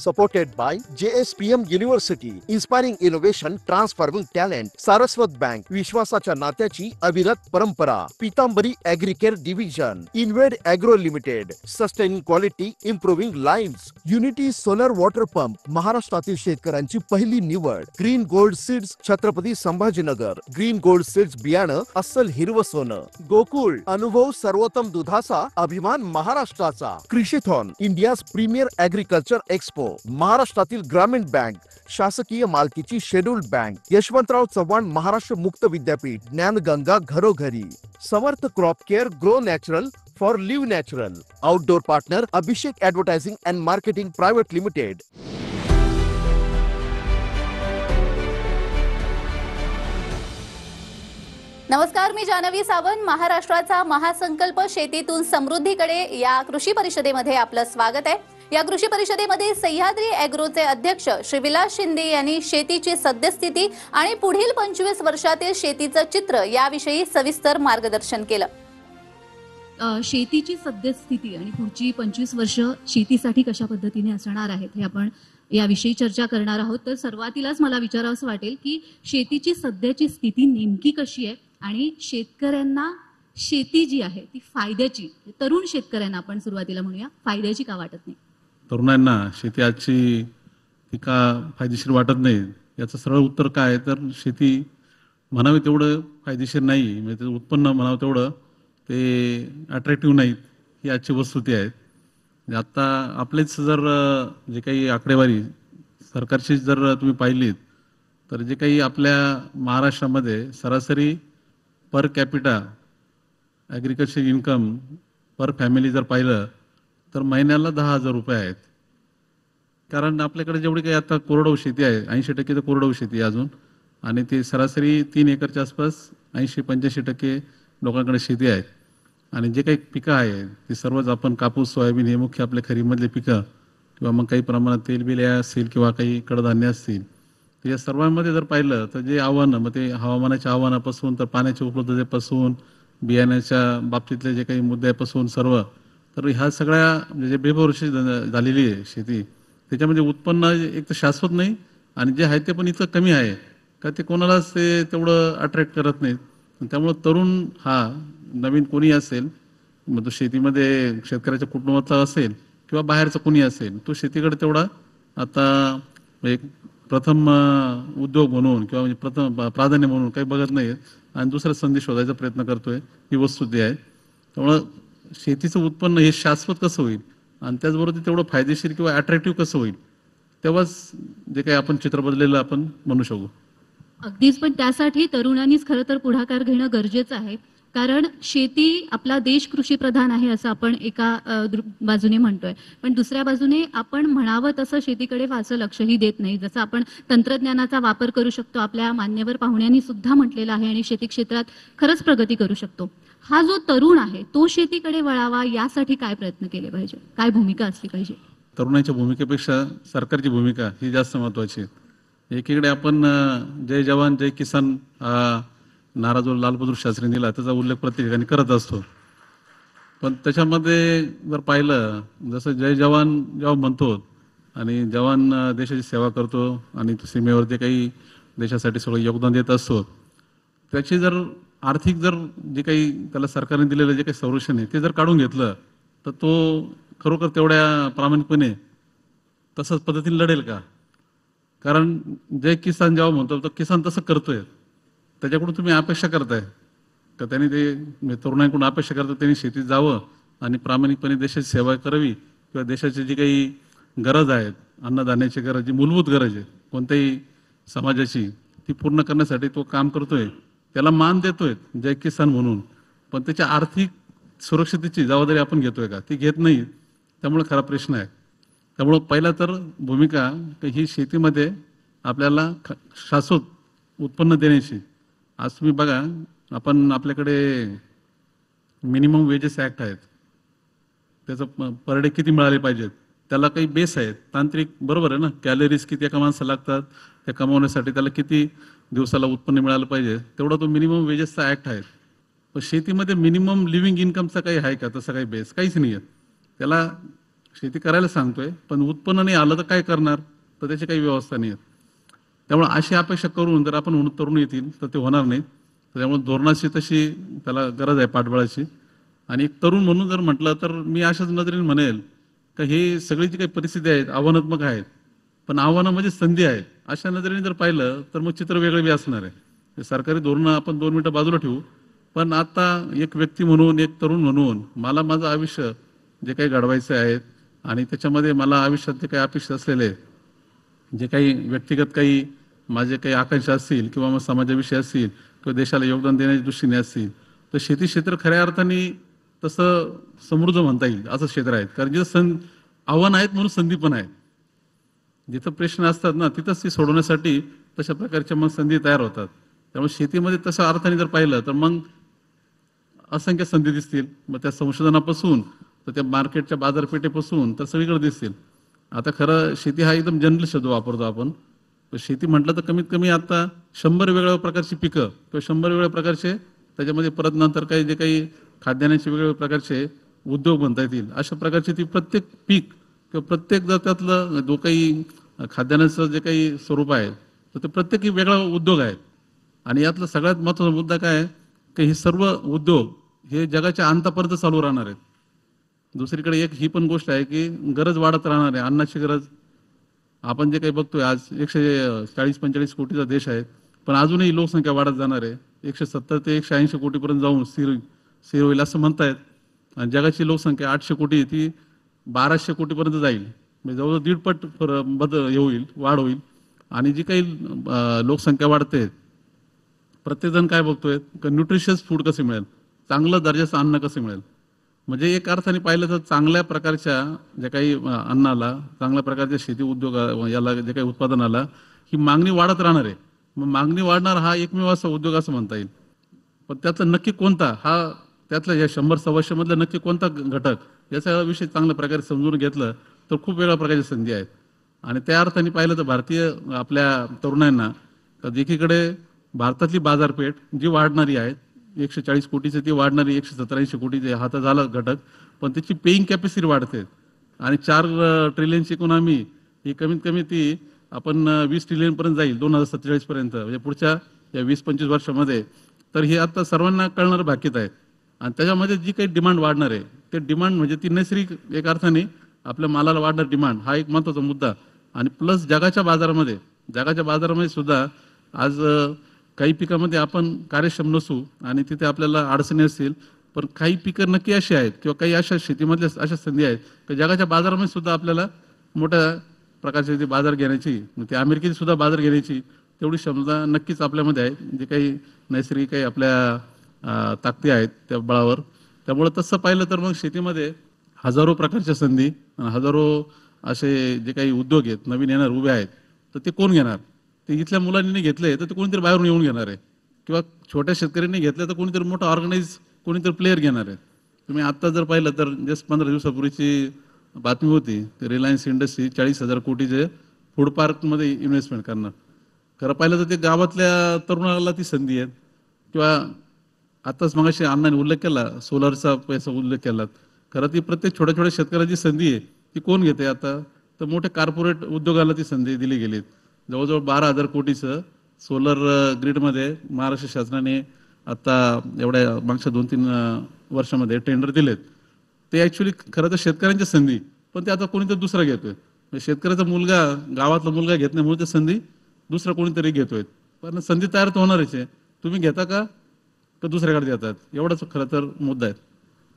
supported by JSPM University, inspiring innovation, transforming talent. Saraswat bank, विश्वासाच्या नात्याची अविरत परंपरा. Pitambari agricare division, Inved agro limited, sustaining quality, improving lives. Unity solar water pump, महाराष्ट्रातील शेतकऱ्यांची पहिली निवड. Green gold seeds, Chhatrapati Sambhajinagar. Green gold seeds बियाणं अस्सल हिरवं सोनं. गोकुळ, अनुभव सर्वोत्तम दुधाचा, अभिमान महाराष्ट्राचा. Krishithon, India's premier agriculture expo. महाराष्ट्रातील ग्रामीण बँक, शासकीय मालकीची शेड्यूल्ड बँक. यशवंतराव चव्हाण महाराष्ट्र मुक्त विद्यापीठ, ज्ञानगंगा घरोघरी. Samarth crop care, grow natural for live natural. Outdoor partner Abhishek advertising and marketing private limited. नमस्कार, मी जानवी सावंत. महाराष्ट्राचा महासंकल्प शेतीतून समृद्धीकडे या कृषी परिषदेमध्ये आपलं स्वागत आहे. या कृषी परिषदेमध्ये सह्याद्री ॲग्रोचे अध्यक्ष श्री विलास शिंदे यांनी शेतीची सद्यस्थिती आणि पुढील 25 वर्षातील शेतीचं चित्र याविषयी सविस्तर मार्गदर्शन केलं. शेतीची सद्यस्थिती आणि पुढची 25 वर्ष शेतीसाठी कशा पद्धतीने असणार आहेत हे आपण याविषयी चर्चा करणार आहोत. तर सुरुवातीलाच मला विचारावंसं वाटेल की शेतीची सध्याची स्थिती नेमकी कशी आहे आणि शेतकऱ्यांना शेती जी आहे ती फायद्याची, तरुण शेतकऱ्यांना आपण सुरुवातीला म्हणूया, फायद्याची का वाटत नाही? तरुणांना शेती आजची ती का फायदेशीर वाटत नाही याचं सरळ उत्तर काय आहे, तर शेती म्हणावे तेवढं फायदेशीर नाही, म्हणजे त्याचं उत्पन्न म्हणावं तेवढं ते अट्रॅक्टिव्ह नाहीत, ही आजची वस्तुस्थिती आहे. आता आपलेच जर जे काही आकडेवारी सरकारची जर तुम्ही पाहिलीत तर जे काही आपल्या महाराष्ट्रामध्ये सरासरी पर कॅपिटा ॲग्रिकल्चर इन्कम पर फॅमिली जर पाहिलं तर महिन्याला 10,000 रुपये आहेत. कारण आपल्याकडे जेवढी काही आता कोरडवाहू शेती आहे, 80% तर कोरडवाहू शेती आहे अजून, आणि ते सरासरी 3 एकरच्या आसपास 80-85% लोकांकडे शेती आहे. आणि जे काही पिकं आहे ते सर्वच आपण कापूस, सोयाबीन हे मुख्य आपले खरीपमधले पिकं, किंवा मग काही प्रमाणात तेलबिले असतील किंवा काही कडधान्य असतील, तर या सर्वांमध्ये जर पाहिलं तर जे आव्हानं, मग ते हवामानाच्या आव्हानापासून तर पाण्याच्या उपलब्धतेपासून बियाण्याच्या बाबतीतले जे काही मुद्द्यापासून सर्व, तर ह्या सगळ्या म्हणजे बेभरवशी झालेली आहे शेती. त्याच्यामध्ये उत्पन्न एक तर शाश्वत नाही, आणि जे आहे ते पण इतकं कमी आहे का ते कोणालाच ते तेवढं अट्रॅक्ट करत नाहीत. त्यामुळं तरुण हा नवीन कोणी असेल, मग तो शेतीमध्ये शेतकऱ्याच्या कुटुंबातला असेल किंवा बाहेरचा कोणी असेल, तो शेतीकडे तेवढा आता एक प्रथम उद्योग म्हणून किंवा म्हणजे प्रथम प्राधान्य म्हणून काही बघत नाही, आणि दुसरा संधी शोधायचा प्रयत्न करतोय, ही वस्तुस्थिती आहे. त्यामुळं शेतीचं उत्पन्न हे शाश्वत कसं होईल आणि त्याचबरोबर ते तेवढं फायदेशीर किंवा अट्रॅक्टिव्ह कसं होईल, तेव्हाच जे काही आपण चित्र बदललेलं आपण म्हणू शकू. अगदीच, पण त्यासाठी तरुणांनीच खरं तर पुढाकार घेणं गरजेचं आहे. कारण शेती, आपला देश कृषीप्रधान आहे असं आपण एका बाजूने म्हणतोय, पण दुसऱ्या बाजूने आपण म्हणावं तसं शेतीकडे फारसं लक्षही देत नाही. जसं आपण तंत्रज्ञानाचा वापर करू शकतो, आपल्या मान्यवर पाहुण्यांनी सुद्धा म्हटलेलं आहे, आणि शेती क्षेत्रात खरंच प्रगती करू शकतो. हा जो तरुण आहे तो शेतीकडे वळावा यासाठी काय प्रयत्न केले पाहिजे, काय भूमिका असली पाहिजे? तरुणांच्या भूमिकेपेक्षा सरकारची भूमिका ही जास्त महत्त्वाची आहे. एकीकडे आपण जय जवान जय किसान नारा जो लालबहादूर शास्त्रींनी दिला त्याचा उल्लेख प्रत्येक ठिकाणी करत असतो, पण त्याच्यामध्ये जर पाहिलं, जसं जय जवान जेव्हा म्हणतो आणि जवान देशाची सेवा करतो आणि सीमेवर जे काही देशासाठी सगळं योगदान देत असतो, त्याची जर आर्थिक जर जे काही त्याला सरकारने दिलेलं जे काही संरक्षण आहे ते जर काढून घेतलं तर तो खरोखर तेवढ्या प्रामाणिकपणे तसंच पद्धतीने लढेल का? कारण जय किसान जेव्हा म्हणतो तर किसान तसं करतोय, त्याच्याकडून तुम्ही अपेक्षा करताय का त्यांनी ते तरुणांकडून अपेक्षा करतात त्यांनी शेतीत जावं आणि प्रामाणिकपणे देशाची सेवा करावी, किंवा देशाची जी काही गरज आहे, अन्नधान्याची गरज, जी मूलभूत गरज आहे कोणत्याही समाजाची, ती पूर्ण करण्यासाठी तो काम करतोय, त्याला मान देतोय जय किसान म्हणून, पण त्याच्या आर्थिक सुरक्षिततेची जबाबदारी आपण घेतोय का? ती घेत नाही. त्यामुळे खरा प्रश्न आहे. त्यामुळं पहिला तर भूमिका ही शेतीमध्ये आपल्याला शाश्वत उत्पन्न देण्याची. आज तुम्ही बघा, आपण आपल्याकडे मिनिमम वेजेस ॲक्ट आहेत, त्याचं पर डे किती मिळाले पाहिजेत, त्याला काही बेस आहेत तांत्रिक, बरोबर आहे ना, कॅलरीज किती एका माणसाला लागतात, त्या कमावण्यासाठी त्याला किती दिवसाला उत्पन्न मिळालं पाहिजे, तेवढा तो मिनिमम वेजेसचा ॲक्ट आहे. पण शेतीमध्ये मिनिमम लिव्हिंग इन्कमचा काही आहे का? तसा काही बेस काहीच नाही आहे. त्याला शेती करायला सांगतोय, पण उत्पन्न नाही आलं तर काय करणार, तर त्याची काही व्यवस्था नाही आहे. त्यामुळे अशी अपेक्षा करून जर आपण तरुण येतील तर ते होणार नाही. त्यामुळे धोरणाची तशी त्याला गरज आहे पाठबळाची. आणि एक तरुण म्हणून जर म्हटलं तर मी अशाच नजरेने म्हणेल का हे सगळी जी काही परिस्थिती आहेत आव्हानात्मक आहेत, पण आव्हानामध्ये संधी आहेत. अशा नजरेने जर पाहिलं तर मग चित्र वेगळे बी असणार आहे. हे सरकारी धोरणं आपण 2 मिनिटं बाजूला ठेवू, पण आता एक व्यक्ती म्हणून, एक तरुण म्हणून मला माझं आयुष्य जे काही घडवायचं आहे आणि त्याच्यामध्ये मला आयुष्यात जे काही अपेक्षा असलेले जे काही व्यक्तिगत काही माझे काही आकांक्षा असतील किंवा मग समाजाविषयी असतील किंवा देशाला योगदान देण्याच्या दृष्टीने असतील, तर शेती क्षेत्र खऱ्या अर्थाने तसं समृद्ध म्हणता येईल असं क्षेत्र आहे. कारण जिथं आव्हान आहेत म्हणून संधी पण आहेत. जिथं प्रश्न असतात ना तिथंच ती सोडवण्यासाठी तशा प्रकारच्या मग संधी तयार होतात. त्यामुळे शेतीमध्ये तशा अर्थाने जर पाहिलं तर मग असंख्य संधी दिसतील. मग त्या संशोधनापासून तर त्या मार्केटच्या बाजारपेठेपासून तर सगळीकडे दिसतील. आता खरं शेती हा एकदम जनरल शब्द वापरतो आपण. तर शेती म्हटलं तर कमीत कमी आता 100 वेगवेगळ्या प्रकारची पिकं किंवा 100 वेगवेगळ्या प्रकारचे त्याच्यामध्ये परत नंतर काही जे काही खाद्यान्नाचे वेगवेगळ्या प्रकारचे उद्योग बनता येतील. अशा प्रकारची ती प्रत्येक पीक किंवा प्रत्येक जर त्यातलं जो काही खाद्यान्नाचं जे काही स्वरूप आहे तर ते प्रत्येकी वेगळा उद्योग आहे. आणि यातला सगळ्यात महत्त्वाचा मुद्दा काय आहे की हे सर्व उद्योग हे जगाच्या अंतापर्यंत चालू राहणार आहेत. दुसरीकडे एक ही पण गोष्ट आहे की गरज वाढत राहणार आहे, अन्नाची गरज. आपण जे काही बघतोय आज 140-45 कोटीचा देश आहे, पण अजूनही लोकसंख्या वाढत जाणार आहे. 170 ते 180 कोटीपर्यंत जाऊन स्थिर होईल असं म्हणतायत. आणि जगाची लोकसंख्या 800 कोटी ती 1200 कोटीपर्यंत जाईल. म्हणजे जवळजवळ 1.5 पट वाढ होईल. आणि जी काही लोकसंख्या वाढते, प्रत्येकजण काय बघतोय की न्यूट्रिशियस फूड कसे मिळेल, चांगलं दर्जाचं अन्न कसं मिळेल. म्हणजे एक अर्थाने पाहिलं तर चांगल्या प्रकारच्या ज्या काही अन्नाला, चांगल्या प्रकारच्या शेती उद्योग याला जे काही उत्पादनाला ही मागणी वाढत राहणार आहे. मग मागणी वाढणार हा एकमेव असा उद्योग असं म्हणता येईल. पण त्यातला नक्की कोणता, हा त्यातल्या या 100-125 मधला नक्की कोणता घटक, याचा विषय चांगल्या प्रकारे समजून घेतलं तर खूप वेगळ्या प्रकारच्या संधी आहेत. आणि त्या अर्थाने पाहिलं तर भारतीय आपल्या तरुणांना एकीकडे भारतातली बाजारपेठ जी वाढणारी आहे, 140 कोटीचे ती वाढणारी 170-80 कोटीचे हा तर झाला घटक, पण त्याची पेईंग कॅपॅसिटी वाढते. आणि 4 ट्रिलियनची इकॉनॉमी ही कमीत कमी ती आपण 20 ट्रिलियन पर्यंत जाईल 2047 पर्यंत, म्हणजे पुढच्या या 20-25 वर्षामध्ये. तर हे आता सर्वांना कळणारं भाकीत आहे. आणि त्याच्यामध्ये जी काही डिमांड वाढणार आहे ते डिमांड म्हणजे ती नैसर्गिक एक अर्थाने आपल्या मालाला वाढणार डिमांड हा एक महत्त्वाचा मुद्दा. आणि प्लस जगाच्या बाजारामध्ये सुद्धा आज काही पिकामध्ये आपण कार्यक्षम नसू आणि तिथे आपल्याला अडचणी असतील, पण काही पिकं नक्की अशी आहेत किंवा काही अशा शेतीमधल्या अशा संधी आहेत की जगाच्या बाजारामध्ये सुद्धा आपल्याला मोठ्या प्रकारचे ते बाजार घेण्याची, ते अमेरिकेची सुद्धा बाजार घेण्याची तेवढी क्षमता नक्कीच आपल्यामध्ये आहे. जे काही नैसर्गिक काही आपल्या ताकदी आहेत त्या बळावर. त्यामुळे तसं पाहिलं तर मग शेतीमध्ये हजारो प्रकारच्या संधी आणि हजारो असे जे काही उद्योग आहेत नवीन येणार उभे आहेत, तर ते कोण घेणार? ते इथल्या मुलांनी घेतले तर ते कोणीतरी बाहेरून येऊन घेणार आहे, किंवा छोट्या शेतकऱ्यांनी घेतलं तर कोणीतरी मोठा ऑर्गनाइज कोणीतरी प्लेयर घेणार आहे. तुम्ही आत्ता जर पाहिलं तर जस्ट 15 दिवसापूर्वीची बातमी होती, रिलायन्स इंडस्ट्री 40,000 कोटीचे फूड पार्कमध्ये इन्व्हेस्टमेंट करणार. खरं पाहिलं तर ते गावातल्या तरुणाला ती संधी आहे. किंवा आताच मगाशी अण्णांनी उल्लेख केला सोलरचा पैसा उल्लेख केला, खरं ती प्रत्येक छोट्या छोट्या शेतकऱ्याची संधी आहे ती कोण घेते आता, तर मोठे कॉर्पोरेट उद्योगाला ती संधी दिली गेली. जवळजवळ 12,000 कोटीचं सोलर ग्रीडमध्ये महाराष्ट्र शासनाने आता एवढ्या मागच्या 2-3 वर्षामध्ये टेंडर दिलेत. ते ॲक्च्युली खरं तर शेतकऱ्यांची संधी, पण ते आता कोणीतरी दुसरा घेतोय. शेतकऱ्याचा मुलगा गावातला मुलगा घेत नाही म्हणून ते संधी दुसरा कोणीतरी घेतोय. पण संधी तयार तर होणारच आहे. तुम्ही घेता का दुसऱ्याकडे देतात, एवढाच खरं तर मुद्दा आहे.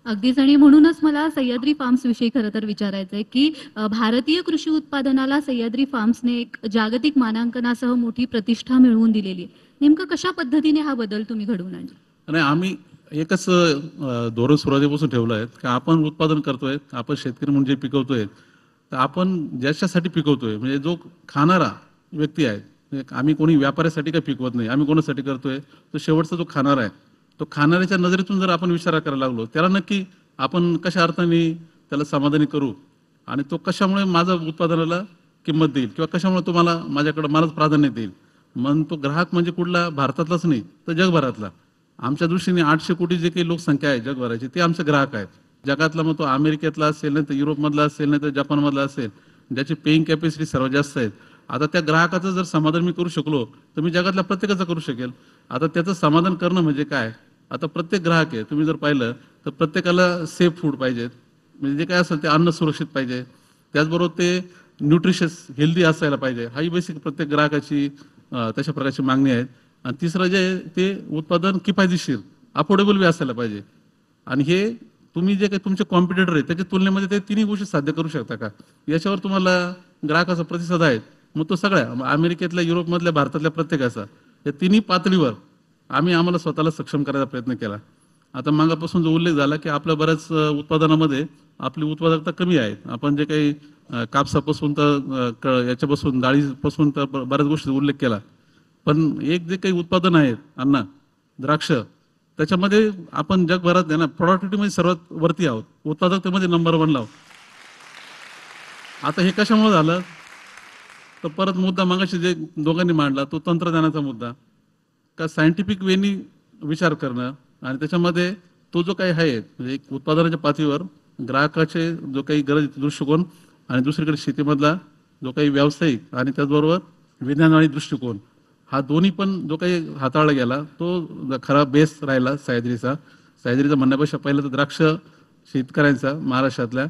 अगदीच. आणि म्हणूनच मला सह्याद्री फार्म्स विषयी खरं तर विचारायचं आहे की भारतीय कृषी उत्पादनाला सह्याद्री फार्म्सने एक जागतिक मानांकनासह मोठी प्रतिष्ठा मिळवून दिलेली आहे. नेमकं कशा पद्धतीने हा बदल तुम्ही घडवून आणला? आणि आम्ही एकच धोरण सुरुवातीपासून ठेवलं आहे की आपण उत्पादन करतोय, आपण शेतकरी म्हणून जे पिकवतोय, तर आपण ज्याच्यासाठी पिकवतोय म्हणजे जो खाणारा व्यक्ती आहे, आम्ही कोणी व्यापाऱ्यासाठी काही पिकवत नाही, आम्ही कोणासाठी करतोय, तो शेवटचा जो खाणारा आहे, तो खाणाऱ्याच्या नजरेतून जर आपण विचार करायला लागलो, त्याला नक्की आपण कशा अर्थाने त्याला समाधानी करू आणि तो कशामुळे माझ्या उत्पादनाला किंमत देईल किंवा कशामुळे तो माझ्याकडे मलाच प्राधान्य देईल. मग तो ग्राहक म्हणजे कुठला भारतातलाच नाही तर जगभरातला. आमच्या दृष्टीने 800 कोटी जे काही लोकसंख्या आहे जगभराची ते आमचे ग्राहक आहेत. जगातला मग तो अमेरिकेतला असेल नाही तर युरोपमधला असेल नाही तर जपानमधला असेल, ज्याची पेईंग कॅपॅसिटी सर्वात जास्त आहे. आता त्या ग्राहकाचं जर समाधान मी करू शकलो तर मी जगातल्या प्रत्येकाचं करू शकेल. आता त्याचं समाधान करणं म्हणजे काय, आता प्रत्येक ग्राहक आहे तुम्ही जर पाहिलं तर प्रत्येकाला सेफ फूड पाहिजे, म्हणजे जे काय असेल ते अन्न सुरक्षित पाहिजे, त्याचबरोबर ते न्यूट्रिशियस हेल्दी असायला पाहिजे. हाही बेसिक प्रत्येक ग्राहकाची तशा प्रकारची मागणी आहे. आणि तिसरं जे आहे ते उत्पादन किफायतशीर अफोर्डेबल बी असायला पाहिजे. आणि हे तुम्ही जे काही तुमचे कॉम्पिटिटर आहे त्याच्या तुलनेमध्ये ते तिन्ही गोष्टी साध्य करू शकता का, याच्यावर तुम्हाला ग्राहकाचा प्रतिसाद आहे. मग तो सगळ्या अमेरिकेतल्या, युरोपमधल्या, भारतातल्या प्रत्येकाचा या तिन्ही पातळीवर आम्हाला स्वतःला सक्षम करायचा प्रयत्न केला. आता मागापासून जो उल्लेख झाला की आपल्या बऱ्याच उत्पादनामध्ये आपली उत्पादकता कमी आहे. आपण जे काही कापसापासून तर याच्यापासून डाळीपासून तर बऱ्याच गोष्टी उल्लेख केला, पण एक जे काही उत्पादन आहेत अन्न, द्राक्ष, त्याच्यामध्ये आपण जगभरात आहे ना प्रोडक्टिव्हिटीमध्ये सर्वात वरती आहोत, उत्पादकतेमध्ये नंबर 1 ला आहोत. आता हे कशामुळे झालं तर परत मुद्दा मागाशी जे दोघांनी मांडला तो तंत्रज्ञानाचा मुद्दा, का सायंटिफिक वेनी विचार करणं आणि त्याच्यामध्ये तो जो काही आहे म्हणजे एक उत्पादनाच्या पातळीवर ग्राहकाचे जो काही गरज दृष्टिकोन आणि दुसरीकडे शेतीमधला जो काही व्यावसायिक आणि त्याचबरोबर विज्ञानवादी दृष्टिकोन, हा दोन्ही पण जो काही हाताळला गेला तो खरा बेस राहिला सह्याद्रीचा. सह्याद्रीचा म्हणण्यापेक्षा पहिलं तर द्राक्ष शेतकऱ्यांचा महाराष्ट्रातल्या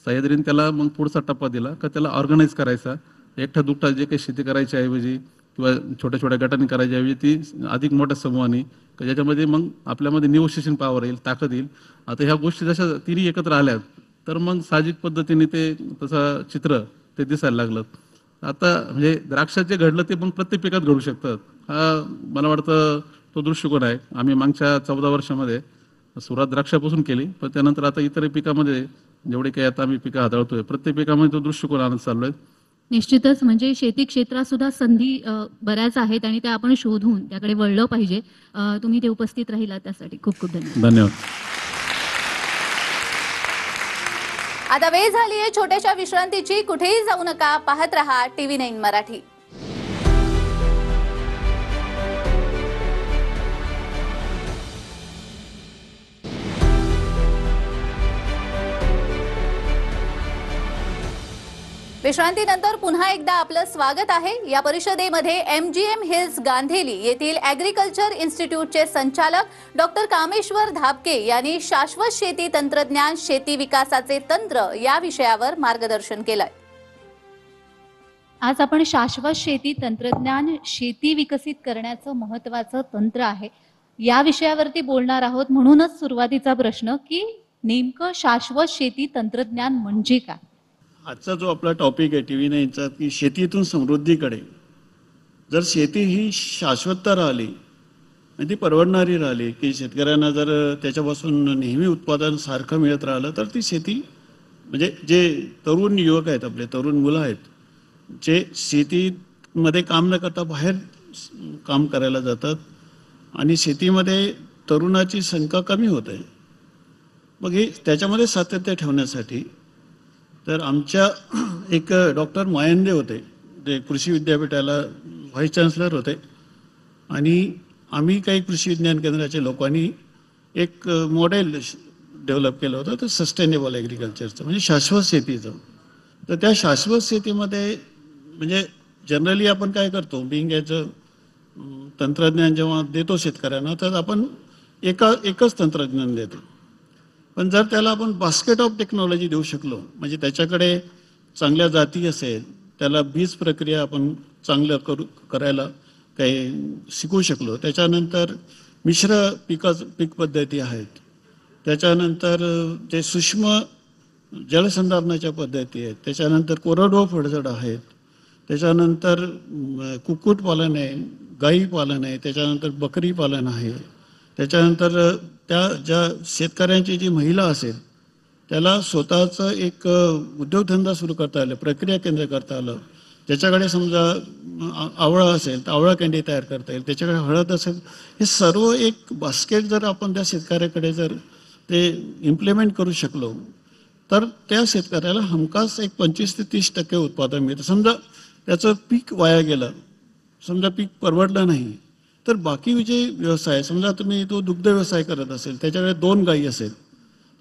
सह्याद्रीने त्याला मग पुढचा टप्पा दिला का त्याला ऑर्गनाईज करायचा. एकटा दुकटा जे काही शेती करायच्या ऐवजी किंवा छोट्या छोट्या गटांनी करायच्या ऐवजी ती अधिक मोठ्या समूहाने ज्याच्यामध्ये मग आपल्यामध्ये निगोशिएशन पॉवर येईल, ताकद येईल. आता ह्या गोष्टी जशा तिन्ही एकत्र आल्यात तर मग साहजिक पद्धतीने ते तसं चित्र ते दिसायला लागलं. आता म्हणजे द्राक्षात जे घडलं ते पण प्रत्येक पिकात घडू शकतं, हा मला वाटतं तो दृष्टिकोन आहे. आम्ही मागच्या 14 वर्षामध्ये सुरुवात द्राक्षापासून केली, पण त्यानंतर आता इतर पिकामध्ये जेवढे काही आता आम्ही पिकं हाताळतोय प्रत्येक पिकामध्ये तो दृष्टिकोन आणत चाललोय. निश्चितच म्हणजे शेती क्षेत्रात सुद्धा संधी बऱ्याच आहेत आणि त्या आपण शोधून त्याकडे वळलं पाहिजे. तुम्ही ते उपस्थित राहिला त्यासाठी खूप खूप धन्यवाद. धन्यवाद. आता वेळ झाली आहे छोट्याशा विश्रांतीची. कुठेही जाऊ नका, पाहत रहा TV9 मराठी. विश्रांतीनंतर पुन्हा एकदा आपलं स्वागत आहे. या परिषदेमध्ये MGM हिल्स गांधेली येथील ॲग्रिकल्चर इन्स्टिट्यूटचे संचालक डॉक्टर कामेश्वर धाबके यांनी शाश्वत शेती तंत्रज्ञान, शेती विकासाचे तंत्र या विषयावर मार्गदर्शन केलंय. आज आपण शाश्वत शेती तंत्रज्ञान, शेती विकसित करण्याचं महत्त्वाचं तंत्र आहे या विषयावरती बोलणार आहोत. म्हणूनच सुरुवातीचा प्रश्न की नेमकं शाश्वत शेती तंत्रज्ञान म्हणजे काय? आजचा जो आपला टॉपिक आहे TV9चा की शेतीतून समृद्धीकडे, जर शेती ही शाश्वत राहिली आणि ती परवडणारी राहिली की शेतकऱ्यांना जर त्याच्यापासून नेहमी उत्पादन सारखं मिळत राहिलं तर ती शेती म्हणजे जे तरुण युवक आहेत, आपले तरुण मुलं आहेत, जे शेतीमध्ये काम न करता बाहेर काम करायला जातात आणि शेतीमध्ये तरुणाची संख्या कमी होत आहे. मग हे त्याच्यामध्ये सातत्य ठेवण्यासाठी तर आमच्या एक डॉक्टर मायंदे होते, ते कृषी विद्यापीठाला व्हाईस चान्सलर होते आणि आम्ही काही कृषी विज्ञान केंद्राच्या लोकांनी एक मॉडेल डेव्हलप केलं होतं, तर सस्टेनेबल ॲग्रिकल्चरचं म्हणजे शाश्वत शेतीचं. तर त्या शाश्वत शेतीमध्ये म्हणजे जनरली आपण काय करतो, बिंग याचं तंत्रज्ञान जेव्हा देतो शेतकऱ्यांना तर आपण एकच तंत्रज्ञान देतो. पण जर त्याला आपण बास्केट ऑफ टेक्नॉलॉजी देऊ शकलो, म्हणजे त्याच्याकडे चांगल्या जाती असेल, त्याला बीज प्रक्रिया आपण चांगलं करायला काही शिकू शकलो, त्याच्यानंतर मिश्र पीक पद्धती आहेत, त्याच्यानंतर जे सूक्ष्म जलसंधारणाच्या पद्धती आहेत, त्याच्यानंतर कोरडवाहू फळझाड आहेत, त्याच्यानंतर कुक्कुटपालन आहे, गाई पालन आहे, त्याच्यानंतर बकरी पालन आहे, त्याच्यानंतर त्या ज्या शेतकऱ्यांची जी महिला असेल त्याला स्वतःचं एक उद्योगधंदा सुरू करता आलं, प्रक्रिया केंद्र करता आलं, ज्याच्याकडे समजा आवळा असेल तर आवळा कँडी तयार करता येईल, त्याच्याकडे हळद असेल, हे सर्व एक बास्केट जर आपण त्या शेतकऱ्याकडे जर ते इम्प्लिमेंट करू शकलो तर त्या शेतकऱ्याला हमखास एक 25 ते 30% उत्पादन मिळतं. समजा त्याचं पीक वाया गेलं, समजा पीक परवडलं नाही, तर बाकी जे व्यवसाय, समजा तुम्ही तो दुग्ध व्यवसाय करत असेल, त्याच्याकडे 2 गायी असेल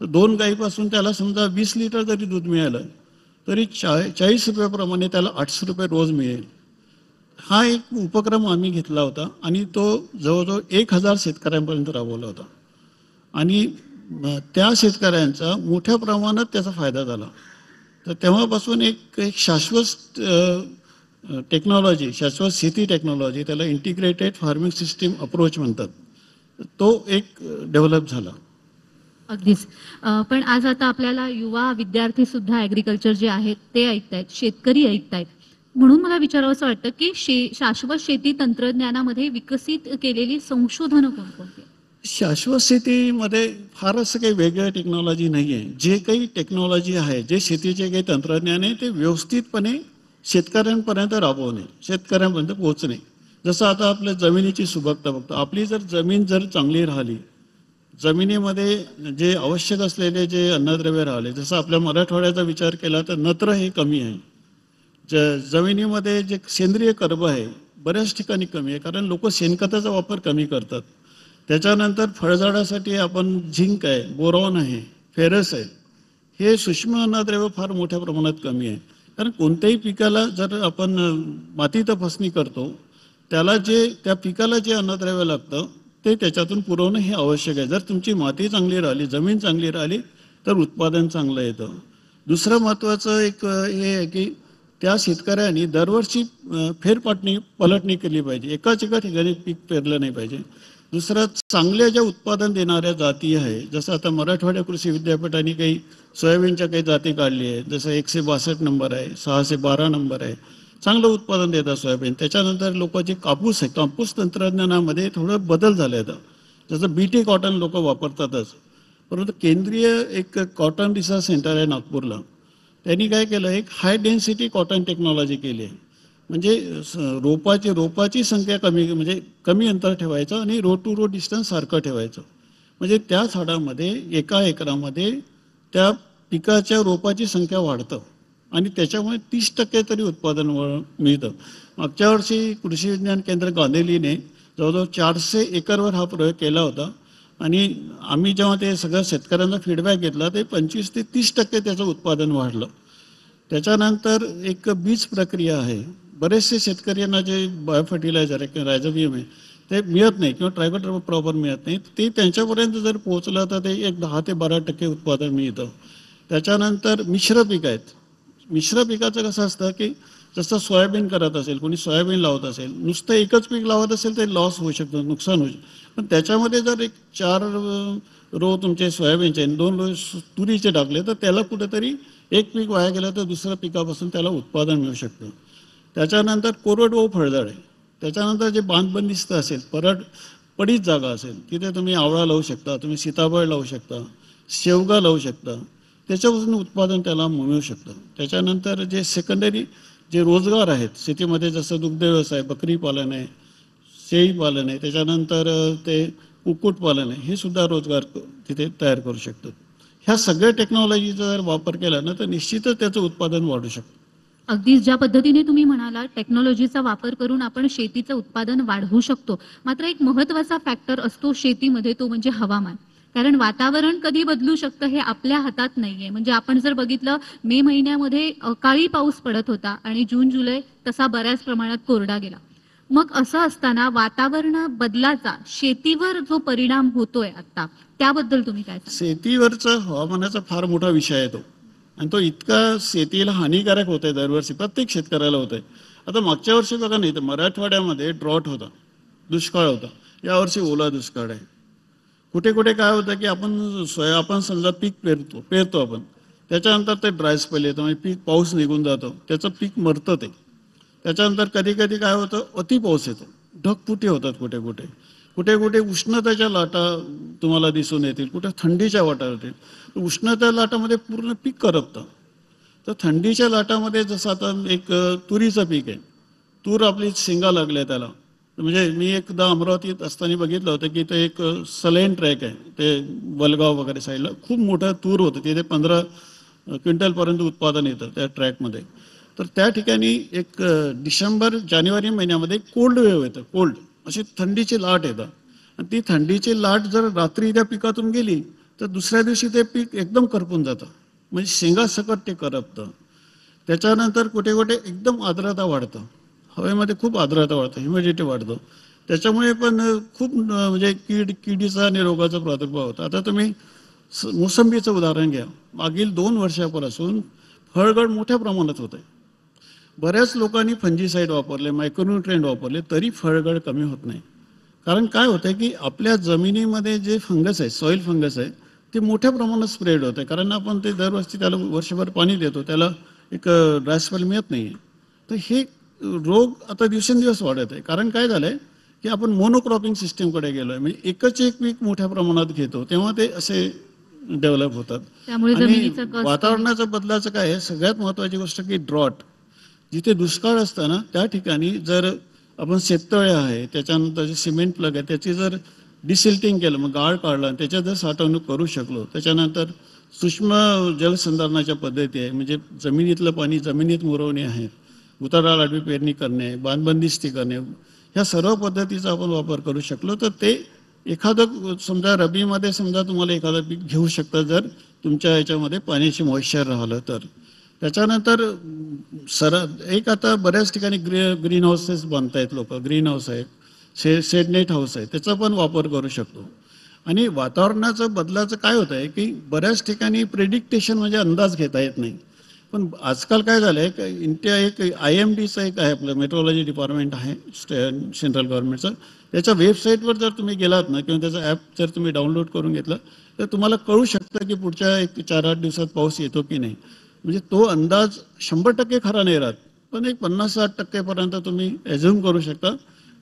तर 2 गाईपासून त्याला समजा 20 लिटर जरी दूध मिळालं तरी 40 रुपयाप्रमाणे त्याला 800 रुपये रोज मिळेल. हा एक उपक्रम आम्ही घेतला होता आणि तो जवळजवळ 1000 शेतकऱ्यांपर्यंत राबवला होता आणि त्या शेतकऱ्यांचा मोठ्या प्रमाणात त्याचा फायदा झाला. तर तेव्हापासून एक एक शाश्वत टेक्नॉलॉजी, शाश्वत शेती टेक्नॉलॉजी, त्याला इंटिग्रेटेड फार्मिंग सिस्टीम अप्रोच म्हणतात, तो एक डेव्हलप झाला. अगदीच. पण आज आता आपल्याला युवा विद्यार्थी सुद्धा ॲग्रिकल्चर जे आहेत ते ऐकतायत, शेतकरी ऐकतायत. म्हणून मला विचारावंसं वाटतं की शाश्वत शेती तंत्रज्ञानामध्ये विकसित केलेली संशोधनं कोणकोणती? शाश्वत शेतीमध्ये फार असं काही वेगळ्या टेक्नॉलॉजी नाही आहे. जे काही टेक्नॉलॉजी आहे, जे शेतीचे काही तंत्रज्ञान आहे, ते व्यवस्थितपणे शेतकऱ्यांपर्यंत राबवणे, शेतकऱ्यांपर्यंत पोहोचणे. जसं आता आपल्या जमिनीची सुबकता बघतो. आपली जर जमीन जर चांगली राहिली, जमिनीमध्ये जे आवश्यक असलेले जे अन्नद्रव्य राहिले, जसं आपल्या मराठवाड्याचा विचार केला तर नत्र हे कमी आहे. जमिनीमध्ये जे सेंद्रिय कर्ब आहे बऱ्याच ठिकाणी कमी आहे, कारण लोक शेणखताचा वापर कमी करतात. त्याच्यानंतर फळझाडासाठी आपण झिंक आहे, बोरॉन आहे, फेरस आहे, हे सूक्ष्म अन्नद्रव्य फार मोठ्या प्रमाणात कमी आहे. कारण कोणत्याही पिकाला जर आपण माती तपासणी करतो, त्याला त्या पिकाला जे अन्नद्रव्य लागतं ते त्याच्यातून पुरवणं हे आवश्यक आहे. जर तुमची माती चांगली राहिली, जमीन चांगली राहिली तर उत्पादन चांगलं येतं. दुसरं महत्त्वाचं एक हे आहे की त्या शेतकऱ्यांनी दरवर्षी पलटणी केली पाहिजे, एका ठिकाणी पीक पेरलं नाही पाहिजे. दुसरं, चांगल्या ज्या उत्पादन देणाऱ्या जाती आहे, जसं आता मराठवाड्या कृषी विद्यापीठाने काही सोयाबीनच्या काही जाती काढली आहे, जसं 162 नंबर आहे, 612 नंबर आहे, चांगलं उत्पादन देतात सोयाबीन. त्याच्यानंतर लोक जे कापूस आहे, कापूस तंत्रज्ञानामध्ये थोडं बदल झाले आहेत. जसं BT कॉटन लोक वापरतातच, परंतु केंद्रीय एक कॉटन रिसर्च सेंटर आहे नागपूरला, त्यांनी काय केलं, एक हाय डेन्सिटी कॉटन टेक्नॉलॉजी केली आहे. म्हणजे रोपाची संख्या म्हणजे कमी अंतर ठेवायचं आणि रो टू रो डिस्टन्स सारखं ठेवायचं. म्हणजे त्या झाडामध्ये एका एकरामध्ये त्या पिकाच्या रोपाची संख्या वाढतं आणि त्याच्यामुळे 30% तरी उत्पादन मिळतं. मागच्या वर्षी कृषी विज्ञान केंद्र गांधेलीने जवळजवळ 400 एकरवर हा प्रयोग केला होता आणि आम्ही जेव्हा ते सगळ्या शेतकऱ्यांचा फीडबॅक घेतला, ते 25 ते 30% त्याचं उत्पादन वाढलं. त्याच्यानंतर एक बीज प्रक्रिया आहे. बरेचसे शेतकऱ्यांना जे बायोफर्टिलायझर आहे किंवा रायझोबियम आहे ते मिळत नाही किंवा ट्रायकोडर्मा प्रॉपर मिळत नाही, ते त्यांच्यापर्यंत जर पोहोचलं तर ते एक 10 ते 12% उत्पादन मिळतं. त्याच्यानंतर मिश्र पीक आहेत. मिश्र पिकाचं कसं असतं की जसं सोयाबीन करत असेल, कोणी सोयाबीन लावत असेल, नुसतं एकच पीक लावत असेल ते लॉस होऊ शकतं, नुकसान होऊ शकतं. पण त्याच्यामध्ये जर एक 4 रो तुमचे सोयाबीनचे आणि 2 रो तुरीचे टाकले तर त्याला कुठेतरी एक पीक वाया गेलं तर दुसऱ्या पिकापासून त्याला उत्पादन मिळू शकतं. त्याच्यानंतर कोरडवाहू फळझाड आहे. त्याच्यानंतर जे बांधबंदिस्त असेल, पडीत जागा असेल, तिथे तुम्ही आवळा लावू शकता, तुम्ही सीताफळ लावू शकता, शेवगा लावू शकता, त्याच्यापासून उत्पादन त्याला मिळू शकतं. त्याच्यानंतर जे सेकंडरी जे रोजगार आहेत शेतीमध्ये, जसं दुग्ध व्यवसाय, बकरी पालन आहे, शेळी पालन आहे, त्याच्यानंतर ते कुक्कुटपालन आहे, हे सुद्धा रोजगार तिथे तयार करू शकतात. ह्या सगळ्या टेक्नॉलॉजीचा जर वापर केला ना तर निश्चितच त्याचं उत्पादन वाढू शकतं. अगदीच ज्या पद्धतीने तुम्ही म्हणाला, टेक्नॉलॉजीचा वापर करून आपण शेतीचं उत्पादन वाढवू शकतो. मात्र एक महत्त्वाचा फॅक्टर असतो शेतीमध्ये, तो म्हणजे हवामान. कारण वातावरण कधी बदलू शकतं हे आपल्या हातात नाहीये. म्हणजे आपण जर बघितलं, मे महिन्यामध्ये अकाळी पाऊस पडत होता आणि जून जुलै तसा बऱ्याच प्रमाणात कोरडा गेला. मग असं असताना वातावरण बदलाचा शेतीवर जो परिणाम होतोय आता, त्याबद्दल तुम्ही काय सांगाल? शेतीवरचा हवामानाचा फार मोठा विषय आहे तो, आणि तो इतका शेतीला हानिकारक होत आहे, दरवर्षी प्रत्येक शेतकऱ्याला होत आहे. आता मागच्या वर्षी बघा नाही तर मराठवाड्यामध्ये ड्रॉट होता, दुष्काळ होता. यावर्षी ओला दुष्काळ आहे. कुठे कुठे काय होतं की आपण समजा पीक पेरतो आपण, त्याच्यानंतर ते ड्राय स्पेल येतं, म्हणजे पीक पाऊस निघून जातो, त्याचं पीक मरतं ते. त्याच्यानंतर कधी कधी काय होतं, अति पाऊस येतो, ढगफुटी होतात कुठे कुठे, कुठे कुठे उष्णतेच्या लाटा तुम्हाला दिसून येतील, कुठे थंडीच्या वाटा होतील. उष्णतेच्या लाटामध्ये पूर्ण पीक करपतं. तर थंडीच्या लाटामध्ये जसं आता एक तुरीचं पीक आहे, तूर आपली शेंगा लागल्या त्याला, म्हणजे मी एकदा अमरावतीत असताना बघितलं होतं की ते एक सलेन ट्रॅक आहे, ते वलगाव वगैरे साईडला खूप मोठं तूर होतं, तिथे 15 क्विंटलपर्यंत उत्पादन येतं त्या ट्रॅकमध्ये. तर त्या ठिकाणी एक जानेवारी महिन्यामध्ये कोल्ड वेव्ह येतं, कोल्ड अशी थंडीची लाट येतं, आणि ती थंडीची लाट जर रात्री त्या पिकातून गेली तर दुसऱ्या दिवशी ते पीक एकदम करपून जातं, म्हणजे शेंगासकट ते करपतं. त्याच्यानंतर कुठे कुठे एकदम आर्द्रता वाढतं, हवेमध्ये खूप आर्द्रता वाढतं, ह्युमिडिटी वाढतो. त्याच्यामुळे पण खूप म्हणजे किडीचा आणि रोगाचा प्रादुर्भाव होतो. आता तुम्ही मोसंबीचं उदाहरण घ्या. मागील 2 वर्षापासून फळगळ मोठ्या प्रमाणात होत आहे. बऱ्याच लोकांनी फंजीसाईड वापरले, मायक्रोन्यूट्रिएंट वापरले, तरी फळगळ कमी होत नाही. कारण काय होतं की आपल्या जमिनीमध्ये जे फंगस आहे, सॉईल फंगस आहे, ते मोठ्या प्रमाणात स्प्रेड होतं आहे. कारण आपण ते दरवर्षी त्याला वर्षभर पाणी देतो, त्याला एक ड्राय स्पेल मिळत नाही आहे. तर हे रोग आता दिवसेंदिवस वाढत आहे. कारण काय झालं आहे की आपण मोनोक्रॉपिंग सिस्टीमकडे गेलो आहे, म्हणजे एकच एक पीक मोठ्या प्रमाणात घेतो, तेव्हा ते असे डेव्हलप होतात. त्यामुळे आणि जमिनीचा कस वातावरणाच्या बदलाचं काय आहे, सगळ्यात महत्त्वाची गोष्ट की ड्रॉट. जिथे दुष्काळ असतं ना त्या ठिकाणी जर आपण शेततळे आहे, त्याच्यानंतर जे सिमेंट प्लग आहे, त्याची जर डिसिल्टिंग केलं, मग गाळ काढला, त्याच्यात जर साठवणूक करू शकलो, त्याच्यानंतर सूक्ष्म जलसंधारणाच्या पद्धती आहे, म्हणजे जमिनीतलं पाणी जमिनीत मुरवणे आहे, उताराला आडवी पेरणी करणे, बांधबंदिस्ती करणे, ह्या सर्व पद्धतीचा आपण वापर करू शकलो तर ते एखादं समजा रबीमध्ये समजा तुम्हाला एखादं पीक घेऊ शकतं जर तुमच्या ह्याच्यामध्ये पाण्याची मॉइश्चर राहिलं तर. त्याच्यानंतर एक आता बऱ्याच ठिकाणी ग्रीन हाऊसेस बांधतायत लोक, ग्रीन हाऊस आहे, शेडनेट हाऊस आहे, त्याचा पण वापर करू शकतो. आणि वातावरणाचं बदलाचं काय होतं आहे की बऱ्याच ठिकाणी प्रेडिक्टेशन म्हणजे अंदाज घेता येत नाही. पण आजकाल काय झालं आहे की इंडिया एक IMDचं एक आहे, आपलं मेट्रोलॉजी डिपार्टमेंट आहे सेंट्रल गव्हर्नमेंटचं, त्याच्या वेबसाईटवर जर तुम्ही गेलात ना किंवा त्याचं ॲप जर तुम्ही डाउनलोड करून घेतलं तर तुम्हाला कळू शकतं की पुढच्या 4-8 दिवसात पाऊस येतो की नाही. म्हणजे तो अंदाज 100% खरा नाही राहत, पण एक 50-60% पर्यंत तुम्ही ॲझ्युम करू शकता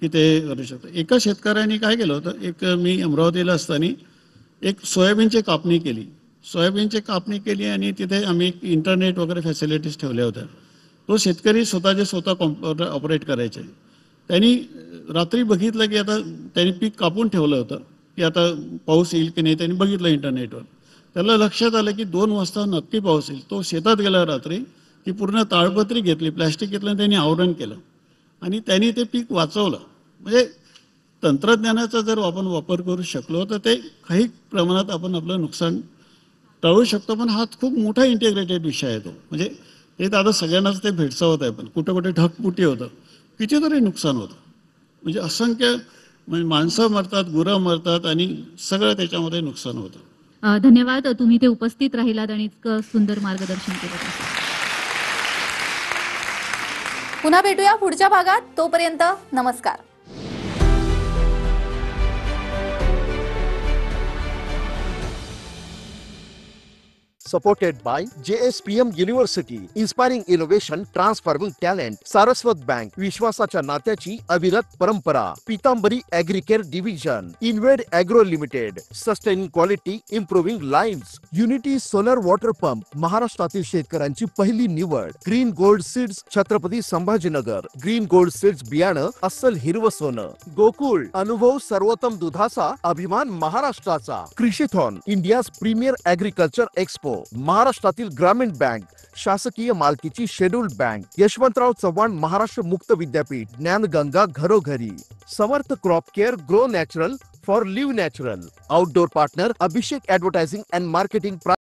की ते करू शकता. एका शेतकऱ्यांनी काय केलं होतं, एक मी अमरावतीला असताना एक सोयाबीनची कापणी केली. सोयाबीनची कापणी केली आणि तिथे आम्ही इंटरनेट वगैरे फॅसिलिटीज ठेवल्या होत्या. तो शेतकरी स्वतः कॉम्प्युटर ऑपरेट करायचे. त्यांनी रात्री बघितलं की आता त्यांनी पीक कापून ठेवलं होतं की आता पाऊस येईल की नाही, त्यांनी बघितलं इंटरनेटवर. त्याला लक्षात आलं की 2 वाजता नक्की पाऊस येईल. तो शेतात गेला रात्री, ती पूर्ण ताडपत्री घेतली, प्लॅस्टिक घेतलं आणि त्यांनी आवरण केलं आणि त्यांनी ते पीक वाचवलं. म्हणजे तंत्रज्ञानाचा जर आपण वापर करू शकलो तर ते काही प्रमाणात आपण आपलं नुकसान टाळू शकतो. पण हा खूप मोठा इंटिग्रेटेड विषय आहे तो. म्हणजे ते तर आता सगळ्यांनाच ते भेडसावत आहे, पण कुठे कुठे ढगफुटी होतं, कितीतरी नुकसान होतं. म्हणजे असंख्य म्हणजे माणसं मरतात, गुरं मरतात आणि सगळं त्याच्यामध्ये नुकसान होतं. धन्यवाद, तुम्ही ते उपस्थित राहिलात आणि इतकं सुंदर मार्गदर्शन केलं. पुन्हा भेटूया पुढच्या भागात. तोपर्यंत नमस्कार. Supported by JSPM University, Inspiring Innovation, Transforming Talent, Saraswat bank, विश्वासाच्या नात्याची अविरत परंपरा, Pitambari agricare division, Inved agro limited, sustaining quality, improving lives, unity solar water pump, महाराष्ट्रातील शेतकऱ्यांची पहिली निवड, green gold seeds, Chhatrapati Sambhajinagar, green gold seeds बियाणं अस्सल हिरवं सोनं, गोकुळ, अनुभव सर्वोत्तम दुधाचा, अभिमान महाराष्ट्राचा, Krishithon, India's premier agriculture expo, महाराष्ट्रातील ग्रामीण बँक, शासकीय मालकीची शेड्यूल्ड बँक, यशवंतराव चव्हाण महाराष्ट्र मुक्त विद्यापीठ, ज्ञानगंगा घरोघरी, Samarth crop care, grow natural for live natural, outdoor partner Abhishek advertising and marketing